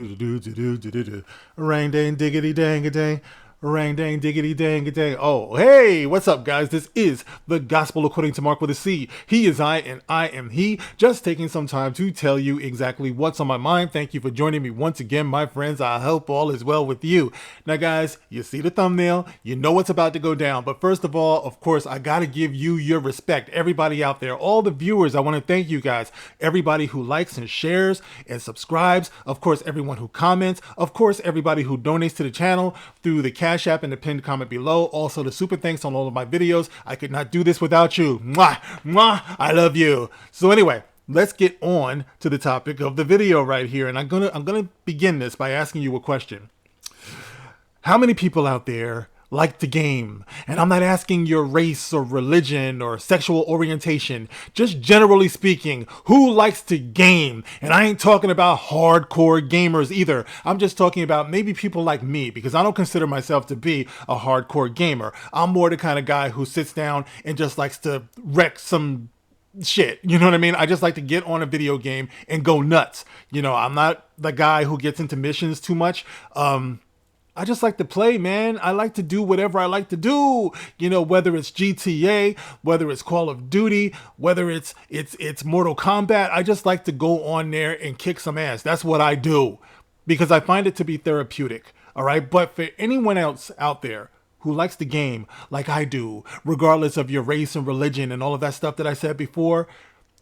Rang dang diggity dang a dang. Rang dang diggity dang a dang. Oh, hey, what's up, guys? This is the Gospel according to Mark with a C. He is I, and I am he. Just taking some time to tell you exactly what's on my mind. Thank you for joining me once again, my friends. I hope all is well with you. Now, guys, you see the thumbnail. You know what's about to go down. But first of all, of course, I got to give you your respect. Everybody out there, all the viewers, I want to thank you guys. Everybody who likes and shares and subscribes. Of course, everyone who comments. Of course, everybody who donates to the channel through the Cash App and the pinned comment below. Also, the super thanks on all of my videos. I could not do this without you. Mwah, mwah, I love you. So anyway, let's get on to the topic of the video right here. And I'm gonna begin this by asking you a question. How many people out there like to game? And I'm not asking your race or religion or sexual orientation. Just generally speaking, who likes to game? And I ain't talking about hardcore gamers either. I'm just talking about maybe people like me, because I don't consider myself to be a hardcore gamer. I'm more the kind of guy who sits down and just likes to wreck some shit. You know what I mean? I just like to get on a video game and go nuts. You know, I'm not the guy who gets into missions too much. I just like to play, man. I like to do whatever I like to do. You know, whether it's GTA, whether it's Call of Duty, whether it's Mortal Kombat. I just like to go on there and kick some ass. That's what I do because I find it to be therapeutic. All right. But for anyone else out there who likes the game like I do, regardless of your race and religion and all of that stuff that I said before,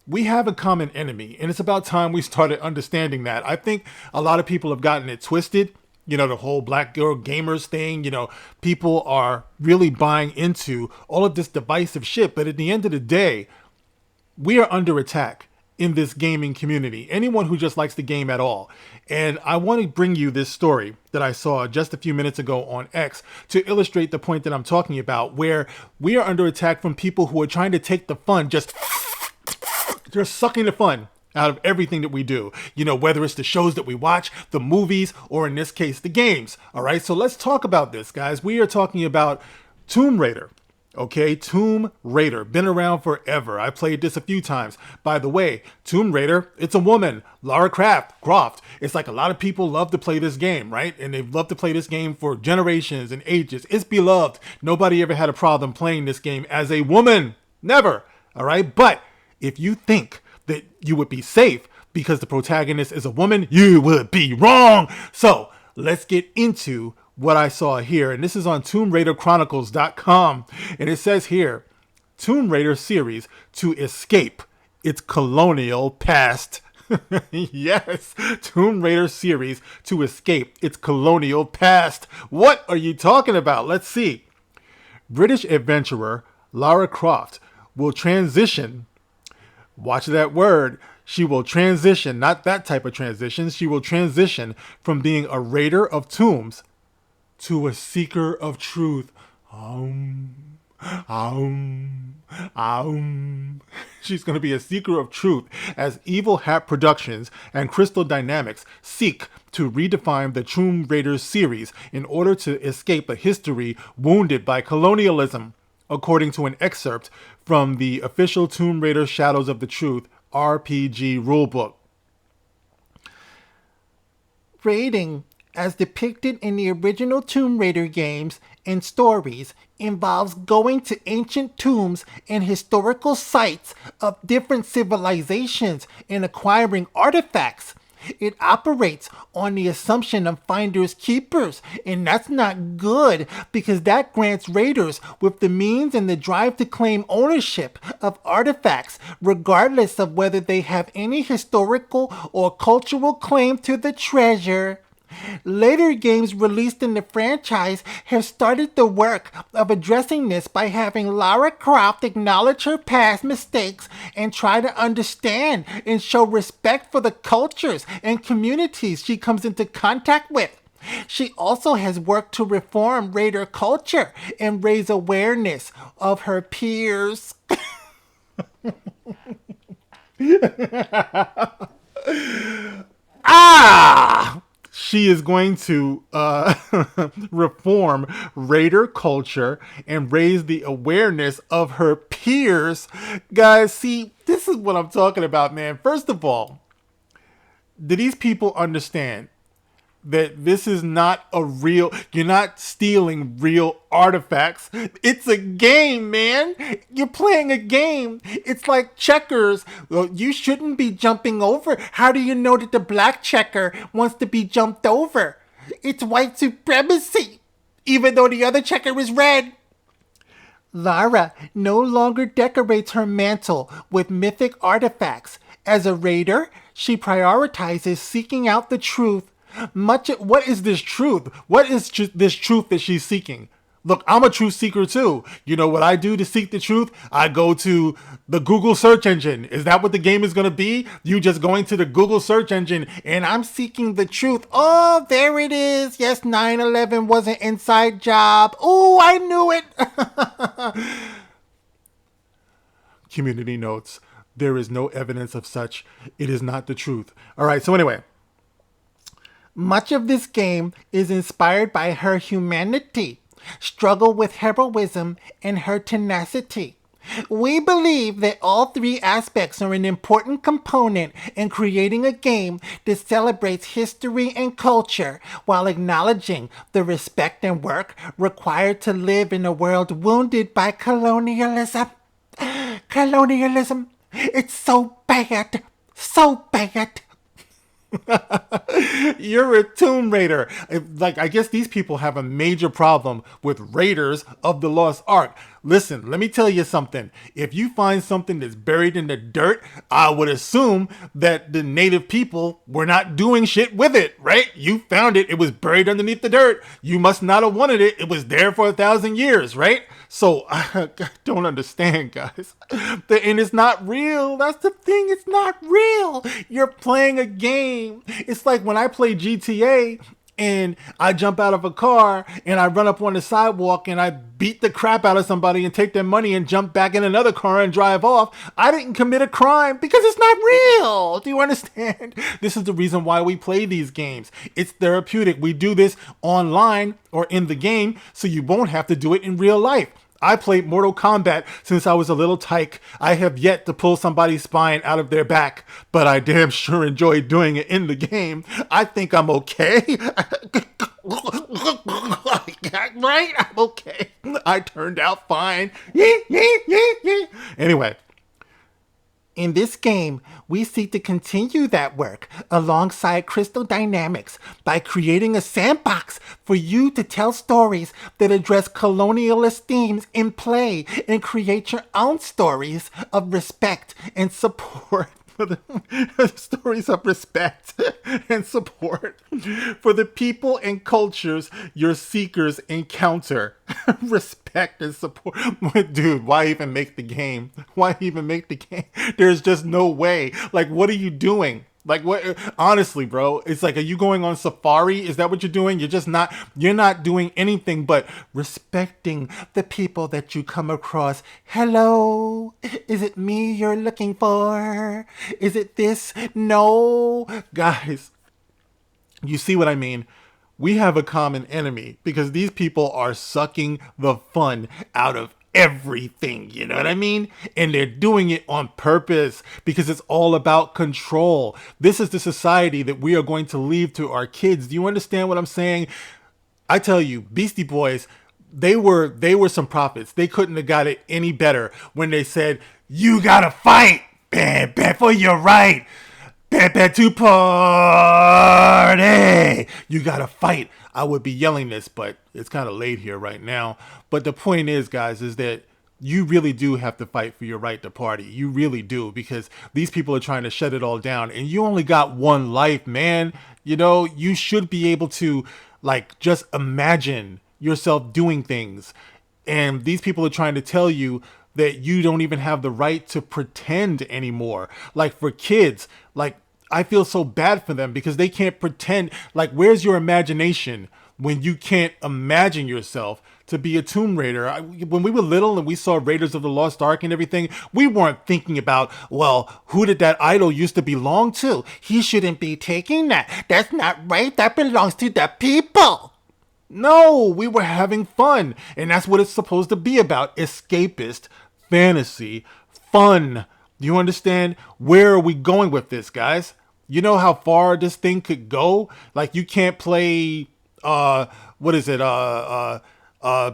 we have a common enemy. And it's about time we started understanding that. I think a lot of people have gotten it twisted. You know, the whole black girl gamers thing, you know, people are really buying into all of this divisive shit. But at the end of the day, we are under attack in this gaming community. Anyone who just likes the game at all. And I want to bring you this story that I saw just a few minutes ago on X to illustrate the point that I'm talking about, where we are under attack from people who are trying to take the fun, just sucking the fun out of everything that we do, you know, whether it's the shows that we watch, the movies, or in this case, the games. All right, so let's talk about this, guys. We are talking about Tomb Raider. Okay, Tomb Raider, been around forever. I played this a few times. By the way, Tomb Raider, it's a woman, Lara Croft. It's like a lot of people love to play this game, right? And they've loved to play this game for generations and ages. It's beloved. Nobody ever had a problem playing this game as a woman. Never. All right, but if you think that you would be safe because the protagonist is a woman, you would be wrong. So let's get into what I saw here. And this is on TombRaiderChronicles.com. And it says here, Tomb Raider series to escape its colonial past. Yes, Tomb Raider series to escape its colonial past. What are you talking about? Let's see. British adventurer Lara Croft will transition. Watch that word. She will transition, not that type of transition. She will transition from being a raider of tombs to a seeker of truth. She's going to be a seeker of truth as Evil Hat Productions and Crystal Dynamics seek to redefine the Tomb Raider series in order to escape a history wounded by colonialism, according to an excerpt from the official Tomb Raider Shadows of the Truth RPG rulebook. Raiding, as depicted in the original Tomb Raider games and stories, involves going to ancient tombs and historical sites of different civilizations and acquiring artifacts. It operates on the assumption of finders keepers, and that's not good because that grants raiders with the means and the drive to claim ownership of artifacts, regardless of whether they have any historical or cultural claim to the treasure. Later games released in the franchise have started the work of addressing this by having Lara Croft acknowledge her past mistakes and try to understand and show respect for the cultures and communities she comes into contact with. She also has worked to reform Raider culture and raise awareness of her peers. Ah! She is going to reform Raider culture and raise the awareness of her peers. Guys, see, this is what I'm talking about, man. First of all, do these people understand that this is not a real, you're not stealing real artifacts. It's a game, man. You're playing a game. It's like checkers. Well, you shouldn't be jumping over. How do you know that the black checker wants to be jumped over? It's white supremacy, even though the other checker is red. Lara no longer decorates her mantle with mythic artifacts. As a raider, she prioritizes seeking out the truth. What is this truth? What is this truth that she's seeking? Look, I'm a truth seeker too. You know what I do to seek the truth? I go to the Google search engine. Is that what the game is going to be? You just going to the Google search engine and I'm seeking the truth. Oh, there it is. Yes, 9/11 was an inside job. Oh, I knew it. Community notes. There is no evidence of such. It is not the truth. All right, so anyway. Much of this game is inspired by her humanity, struggle with heroism, and her tenacity. We believe that all three aspects are an important component in creating a game that celebrates history and culture while acknowledging the respect and work required to live in a world wounded by colonialism. Colonialism, it's so bad, so bad. You're a Tomb Raider. Like, I guess these people have a major problem with Raiders of the Lost Ark. Listen, let me tell you something. If you find something that's buried in the dirt, I would assume that the native people were not doing shit with it, right? You found it. It was buried underneath the dirt. You must not have wanted it. It was there for 1,000 years, right? So I don't understand, guys. And it's not real. That's the thing. It's not real. You're playing a game. It's like when I play GTA and I jump out of a car and I run up on the sidewalk and I beat the crap out of somebody and take their money and jump back in another car and drive off. I didn't commit a crime because it's not real. Do you understand? This is the reason why we play these games. It's therapeutic. We do this online or in the game so you won't have to do it in real life. I played Mortal Kombat since I was a little tyke. I have yet to pull somebody's spine out of their back, but I damn sure enjoy doing it in the game. I think I'm okay. Right? I'm okay. I turned out fine. Anyway. In this game, we seek to continue that work alongside Crystal Dynamics by creating a sandbox for you to tell stories that address colonialist themes in play and create your own stories of respect and support. For the stories of respect and support for the people and cultures your seekers encounter. Respect and support. Dude, why even make the game? Why even make the game? There's just no way. Like, what are you doing? Like, what? Honestly, bro, it's like, are you going on safari? Is that what you're doing? You're not doing anything but respecting the people that you come across. Hello, is it me you're looking for? Is it this? No, guys, you see what I mean? We have a common enemy because these people are sucking the fun out of everything, you know what I mean? And they're doing it on purpose because it's all about control. This is the society that we are going to leave to our kids. Do you understand what I'm saying? I tell you, Beastie Boys, they were some prophets. They couldn't have got it any better when they said, you gotta fight, bam, bam, for your right. Bam, bam, to party. You gotta fight. I would be yelling this, but it's kind of late here right now. But the point is, guys, is that you really do have to fight for your right to party. You really do, because these people are trying to shut it all down. And you only got one life, man. You know, you should be able to, like, just imagine yourself doing things. And these people are trying to tell you that you don't even have the right to pretend anymore. Like, for kids, like, I feel so bad for them because they can't pretend. Like, where's your imagination when you can't imagine yourself to be a Tomb Raider? When we were little and we saw Raiders of the Lost Ark and everything, we weren't thinking about, well, who did that idol used to belong to? He shouldn't be taking that. That's not right. That belongs to the people. No, we were having fun. And that's what it's supposed to be about. Escapist, fantasy, fun. Do you understand? Where are we going with this, guys? You know how far this thing could go? Like you can't play what is it?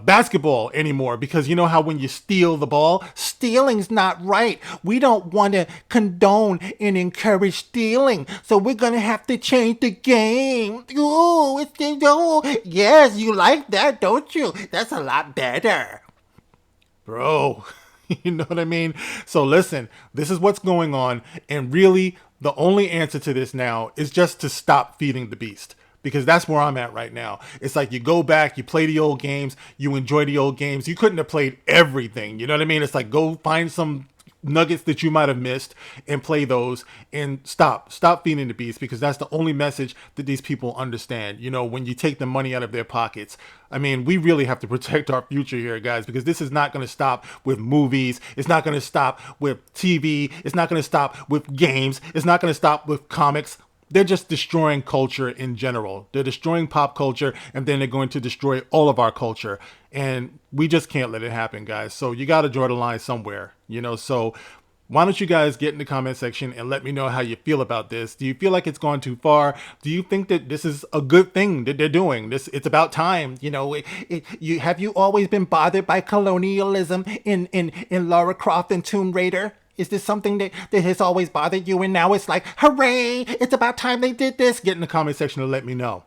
Basketball anymore because you know how when you steal the ball, stealing's not right. We don't want to condone and encourage stealing, so we're gonna have to change the game. Ooh, yes, you like that, don't you? That's a lot better, bro. You know what I mean? So listen, this is what's going on, and really, the only answer to this now is just to stop feeding the beast. Because that's where I'm at right now. It's like you go back, you play the old games, you enjoy the old games. You couldn't have played everything. You know what I mean? It's like go find some nuggets that you might have missed and play those and stop feeding the beast, because that's the only message that these people understand. You know, when you take the money out of their pockets, I mean, we really have to protect our future here, guys, because this is not going to stop with movies. It's not going to stop with TV. It's not going to stop with games. It's not going to stop with comics. They're just destroying culture in general. They're destroying pop culture, and then they're going to destroy all of our culture. And we just can't let it happen, guys. So you got to draw the line somewhere, you know. So why don't you guys get in the comment section and let me know how you feel about this? Do you feel like it's gone too far? Do you think that this is a good thing that they're doing? It's about time, you know. Have you always been bothered by colonialism in Lara Croft and Tomb Raider? Is this something that has always bothered you, and now it's like, hooray, it's about time they did this? Get in the comment section and let me know.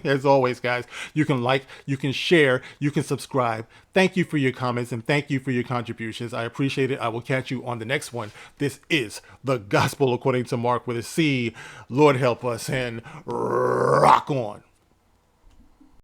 As always, guys, you can like, you can share, you can subscribe. Thank you for your comments and thank you for your contributions. I appreciate it. I will catch you on the next one. This is the Gospel According to Mark with a C. Lord help us and rock on.